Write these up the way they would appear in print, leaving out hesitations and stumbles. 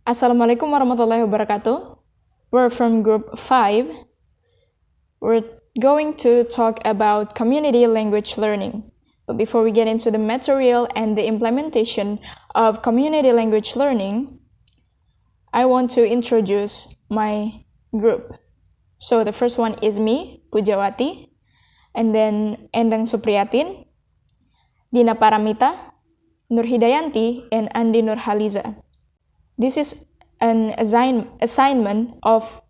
Assalamualaikum warahmatullahi wabarakatuh. We're from group 5. We're going to talk about community language learning. But before we get into the material and the implementation of community language learning, I want to introduce my group. So the first one is me, Pujawati, and then Endang Supriatin, Dina Paramita, Nurhidayanti, and Andi Nurhalizah. This is an assignment of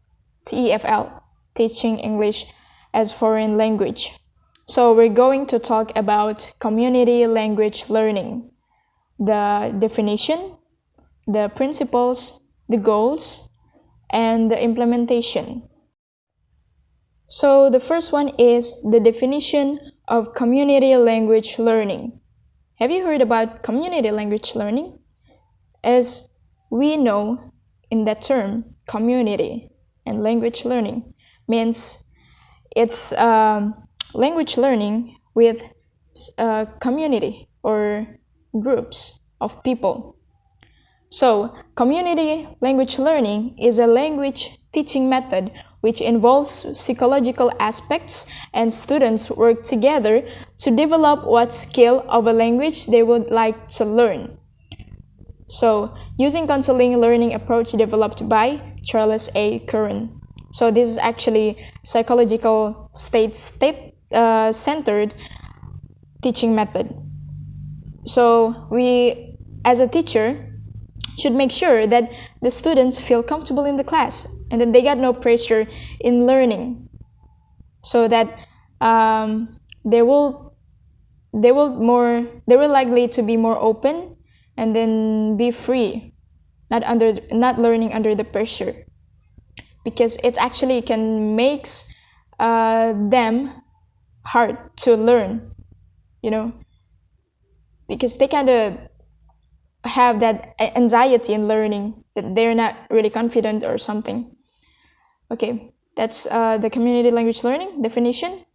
TEFL, Teaching English as Foreign Language. So we're going to talk about community language learning, the definition, the principles, the goals, and the implementation. So the first one is the definition of community language learning. Have you heard about community language learning? As we know, in that term, community and language learning means it's language learning with a community or groups of people. So, community language learning is a language teaching method which involves psychological aspects, and students work together to develop what skill of a language they would like to learn. So, using counseling learning approach developed by Charles A. Curran. So, this is actually psychological state-centered teaching method. So, we, as a teacher, should make sure that the students feel comfortable in the class and then they got no pressure in learning, so that they will likely to be more open and then be free, not learning under the pressure, because it actually can makes them hard to learn, because they kind of have that anxiety in learning, that they're not really confident or something. Okay, that's the community language learning definition.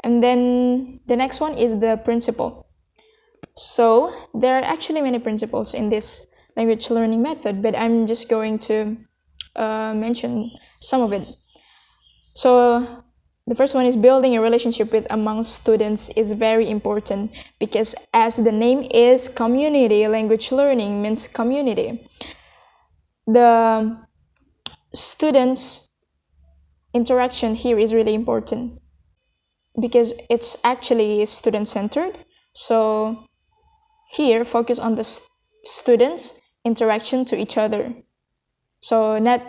And then the next one is the principle. So there are actually many principles in this language learning method, but I'm just going to mention some of it. So the first one is building a relationship with among students is very important, because as the name is, community language learning means community. The students' interaction here is really important because it's actually student-centered. So here, focus on the students' interaction to each other. So not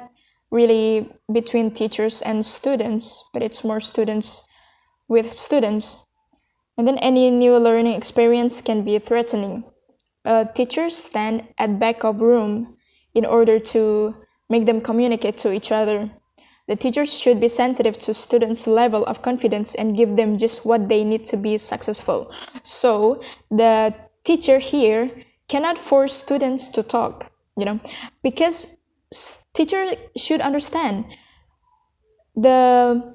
really between teachers and students, but it's more students with students. And then any new learning experience can be threatening. Teachers stand at back of room in order to make them communicate to each other. The teachers should be sensitive to students' level of confidence and give them just what they need to be successful. So the teacher here cannot force students to talk, because teacher should understand the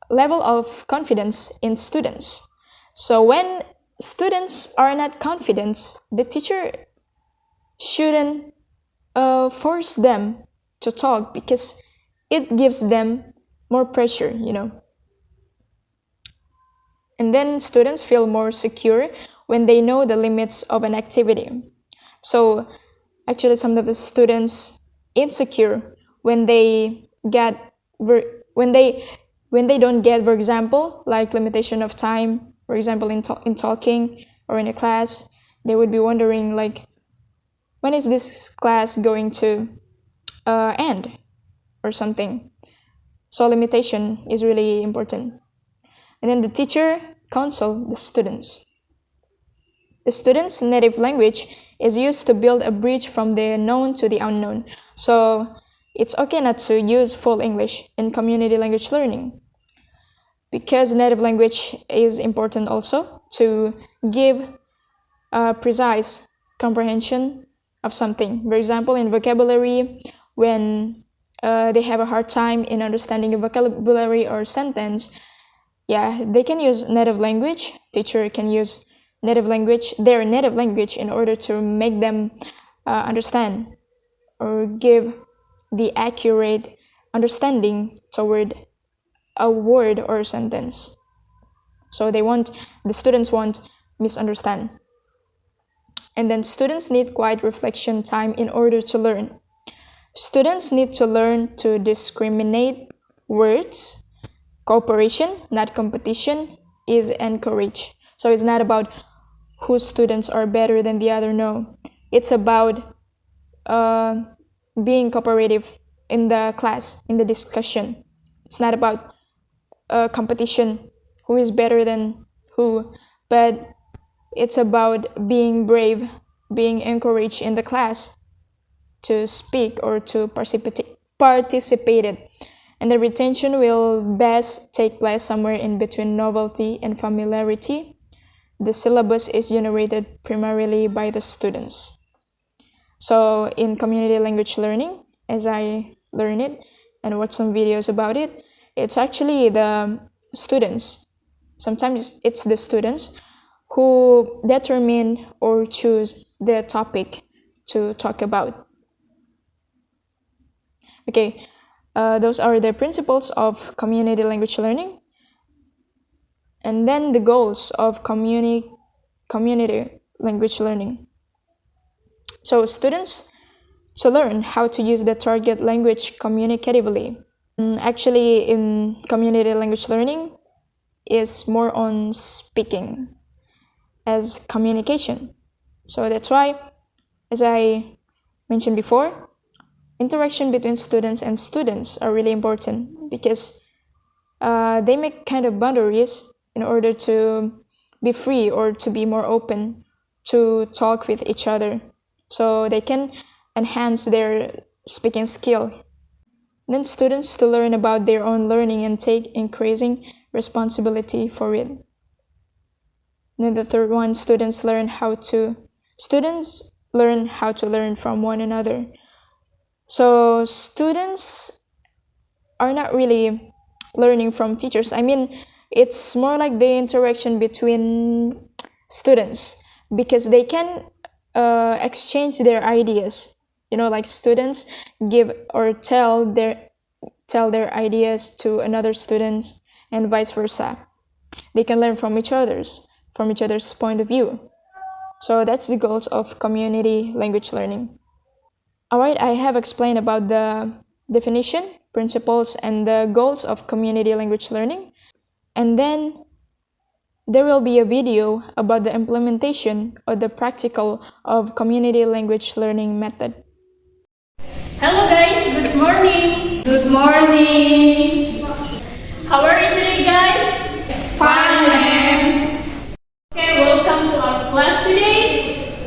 level of confidence in students. So when students are not confident, the teacher shouldn't force them to talk, because it gives them more pressure, And then students feel more secure when they know the limits of an activity. So actually some of the students insecure when they don't get, for example, like limitation of time, for example, in talking or in a class. They would be wondering, like, when is this class going to end or something. So limitation is really important. And then the teacher counsel the students. The students' native language is used to build a bridge from the known to the unknown. So it's okay not to use full English in community language learning, because native language is important also to give a precise comprehension of something. For example, in vocabulary, when they have a hard time in understanding a vocabulary or sentence, they can use native language. Teacher can use their native language in order to make them understand or give the accurate understanding toward a word or sentence. So the students won't misunderstand. And then students need quiet reflection time in order to learn. Students need to learn to discriminate words. Cooperation, not competition, is encouraged. So it's not about whose students are better than the other, no. It's about being cooperative in the class, in the discussion. It's not about competition, who is better than who, but it's about being brave, being encouraged in the class to speak or to participate it. And the retention will best take place somewhere in between novelty and familiarity. The syllabus is generated primarily by the students. So in community language learning, as I learn it and watch some videos about it, it's actually the students. Sometimes it's the students who determine or choose the topic to talk about. Okay, those are the principles of community language learning. And then the goals of community language learning. So students to learn how to use the target language communicatively. Actually, in community language learning is more on speaking as communication. So that's why, as I mentioned before, interaction between students and students are really important because they make kind of boundaries in order to be free or to be more open to talk with each other. So they can enhance their speaking skill. Then students to learn about their own learning and take increasing responsibility for it. Then the third one, students learn how to learn from one another. So students are not really learning from teachers. I mean, it's more like the interaction between students because they can exchange their ideas. You know, like students give or tell their ideas to another students and vice versa. They can learn from each other's point of view. So that's the goals of community language learning. Alright, I have explained about the definition, principles, and the goals of community language learning. And then there will be a video about the implementation or the practical of community language learning method. Hello guys, good morning. Good morning. How are you today guys? Fine, ma'am. Okay, welcome to our class today.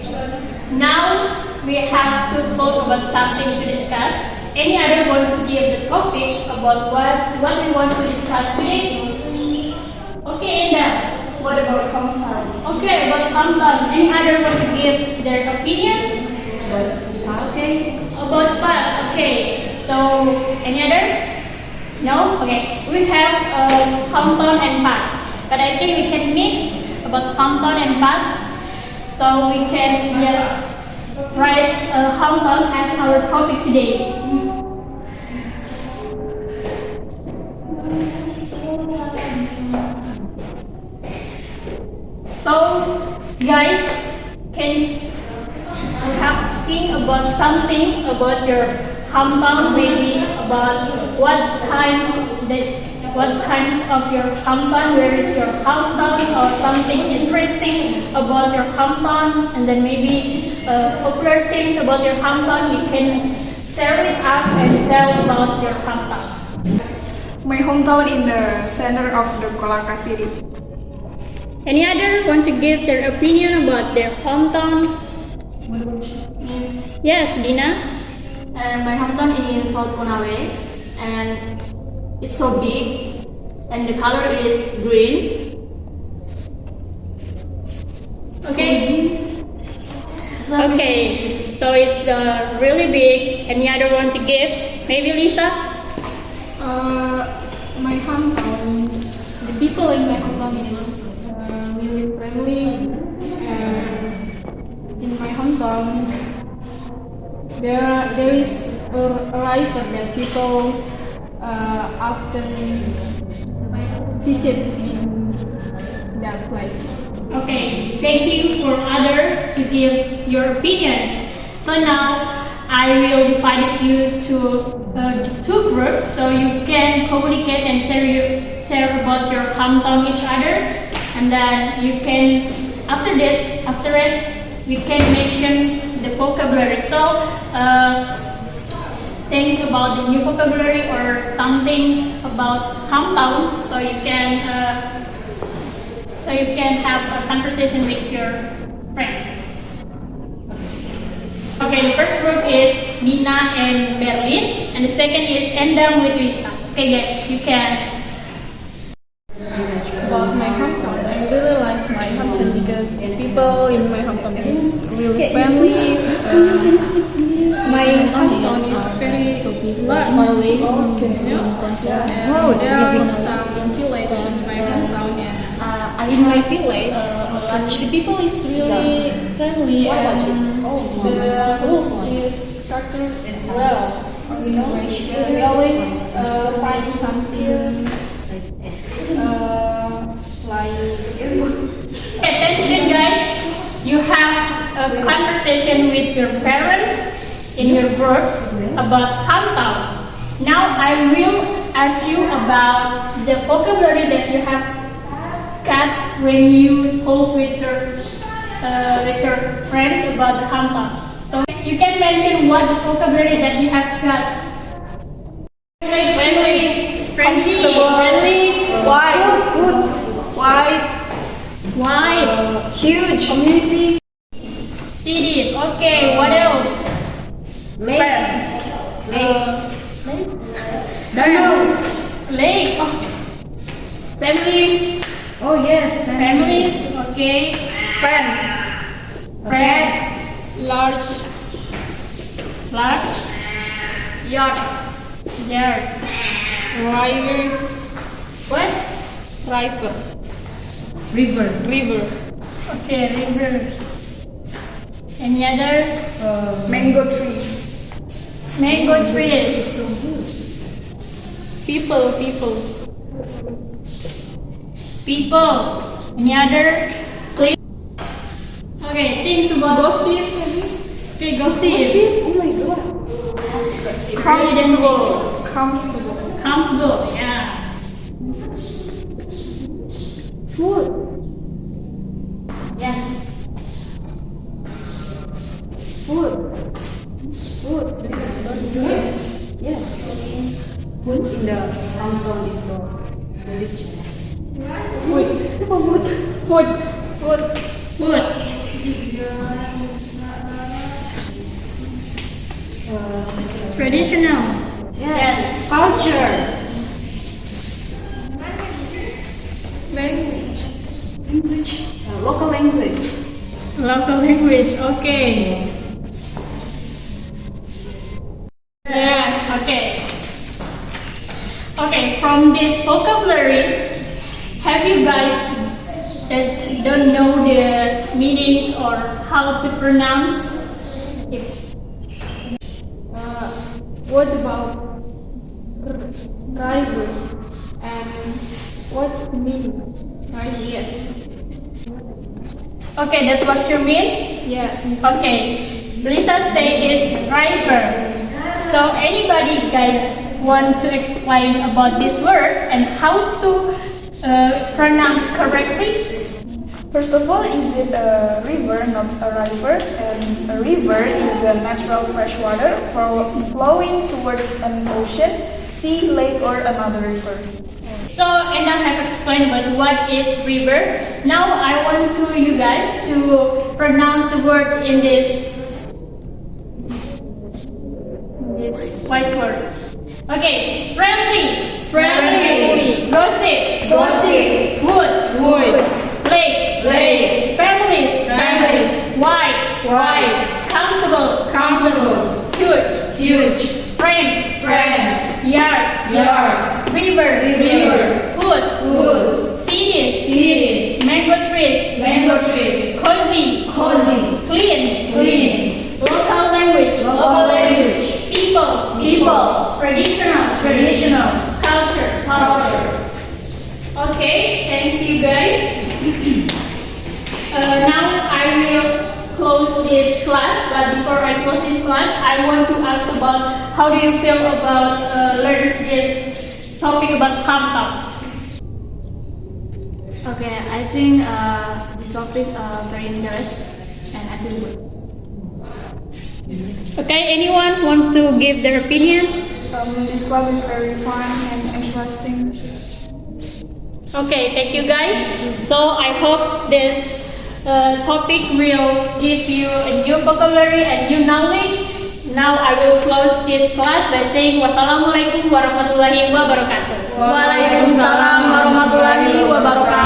Now we have to talk about something to discuss. Any other want to give the topic about what we want to discuss today? Okay, Endang. What about hometown? Okay, about hometown. Any other want to give their opinion? Okay. About past. Okay. So, any other? No? Okay. We have hometown and past. But I think we can mix about hometown and past. So, we can just write hometown as our topic today. So, guys, can talking about something about your hometown, maybe about what kinds of your hometown, where is your hometown, or something interesting about your hometown, and then maybe popular things about your hometown you can share with us and tell about your hometown. My hometown in the center of the Kolaka city. Any other want to give their opinion about their hometown? Yes, Dina. And my hometown is South Konawe, and it's so big, and the color is green. Okay. Okay. So it's really big. Any other one to give? Maybe Lisa. My hometown, the people in my hometown is really friendly. In my hometown, there is a river that people often visit in that place. Okay, thank you for other to give your opinion. So now I will divide you to two groups so you can communicate and share about your hometown each other, and then you can after it we can mention the vocabulary. So things about the new vocabulary or something about hometown, so you can have a conversation with your friends. Okay, the first group is Nina and Berlin, and the second is Endang with Lisa. Okay guys, you can. About my hometown, I really like my hometown because people in my hometown is really friendly. My hometown is very large, you know. And there are some village in my hometown, and in my village, the people is really friendly and the rules is structured well. You know, we always find something. Attention guys, you have a conversation with your parents in your groups about hometown. Now I will ask you about the vocabulary that you have got when you talk with your friends about the hometown. So you can mention what the vocabulary that you have got. Friendly, wide, Huge. Community. cities. Okay, what else? Fence. Lake. Okay. Family. Oh yes. Families. Okay. Fence. Friends. Large Yard. river, What? river. Okay, river. Any other? Mango tree. Mango trees. People. People. Any other? Okay, things about Gossip, maybe? Okay, gossip. Oh my god. Comfortable, yeah. Food. Yes. Food. Yes. Food in the hometown is so delicious. Food. Traditional. Yes. Culture. Local language. Local language, okay. Yes, okay. Okay, from this vocabulary, have you guys that don't know the meanings or how to pronounce it? What about river and what meaning? Right? Yes. Okay, that's what you mean? Yes. Okay, Lisa say is river. So anybody guys want to explain about this word and how to pronounce correctly? First of all, is it a river, not a river? And a river is a natural fresh water flowing towards an ocean, sea, lake, or another river. So Endang have explained about what is river. Now I want to you guys to pronounce the word in this white word. Okay, friendly, gossip, wood, lake, families, wide, comfortable, huge, friends, yard, river, food, cities, mango trees, cozy, clean, local language, Traditional. Culture. Okay, thank you guys. Now I will close this class, but before I close this class, I want to ask about how do you feel about learning this topic about hometown? Okay, I think this topic very interesting and I feel good. Okay, anyone want to give their opinion? This class is very fun and interesting. Okay, thank you guys. So I hope this topic will give you a new vocabulary and new knowledge. Now I will close this class by saying wassalamualaikum warahmatullahi wabarakatuh. Waalaikumsalam warahmatullahi wabarakatuh.